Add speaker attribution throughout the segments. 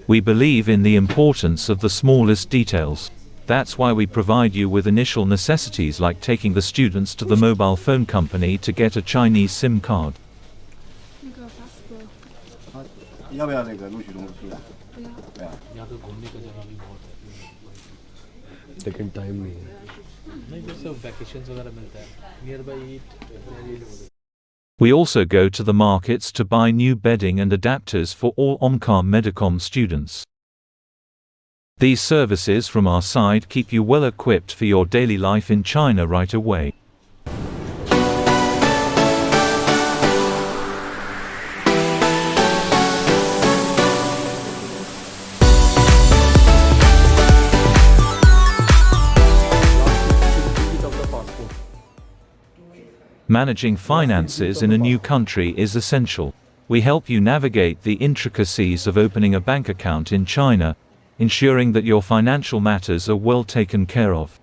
Speaker 1: We believe in the importance of the smallest details. That's why we provide you with initial necessities like taking the students to the mobile phone company to get a Chinese SIM card.
Speaker 2: लेकिन time नहीं है नहीं जैसे vacations वगैरह मिलता है near by eat.
Speaker 1: We also go to the markets to buy new bedding and adapters for all Omkar Medicom students. These services from our side keep you well equipped for your daily life in China right away. Managing finances in a new country is essential. We help you navigate the intricacies of opening a bank account in China, ensuring that your financial matters are well taken care of.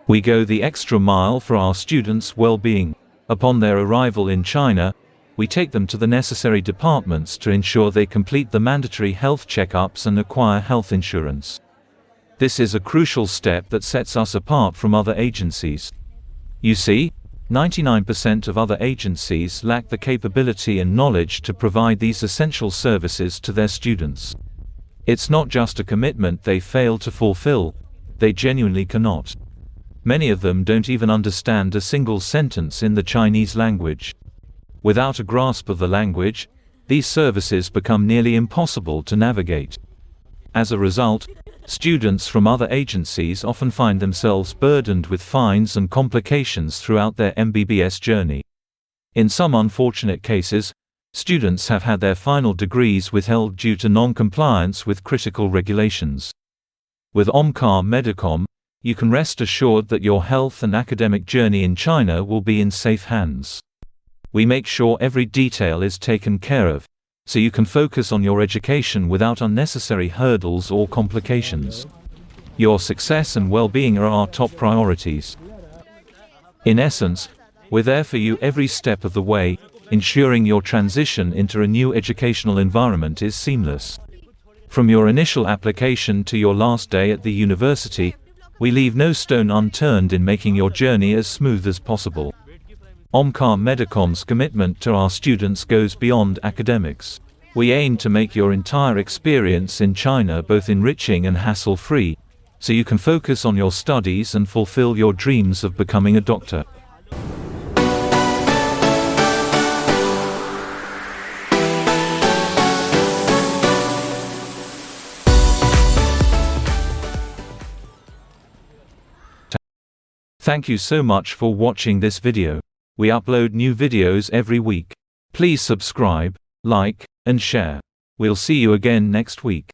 Speaker 1: We go the extra mile for our students' well-being. Upon their arrival in China, we take them to the necessary departments to ensure they complete the mandatory health checkups and acquire health insurance. This is a crucial step that sets us apart from other agencies. You see, 99% of other agencies lack the capability and knowledge to provide these essential services to their students. It's not just a commitment they fail to fulfill, they genuinely cannot. Many of them don't even understand a single sentence in the Chinese language. Without a grasp of the language, these services become nearly impossible to navigate. As a result, students from other agencies often find themselves burdened with fines and complications throughout their MBBS journey. In some unfortunate cases, students have had their final degrees withheld due to non-compliance with critical regulations. With Omkar Medicom, you can rest assured that your health and academic journey in China will be in safe hands. We make sure every detail is taken care of, so you can focus on your education without unnecessary hurdles or complications. Your success and well-being are our top priorities. In essence, we're there for you every step of the way, ensuring your transition into a new educational environment is seamless. From your initial application to your last day at the university, we leave no stone unturned in making your journey as smooth as possible. Omkar Medicom's commitment to our students goes beyond academics. We aim to make your entire experience in China both enriching and hassle-free, so you can focus on your studies and fulfill your dreams of becoming a doctor. Thank you so much for watching this video. We upload new videos every week. Please subscribe, like, and share. We'll see you again next week.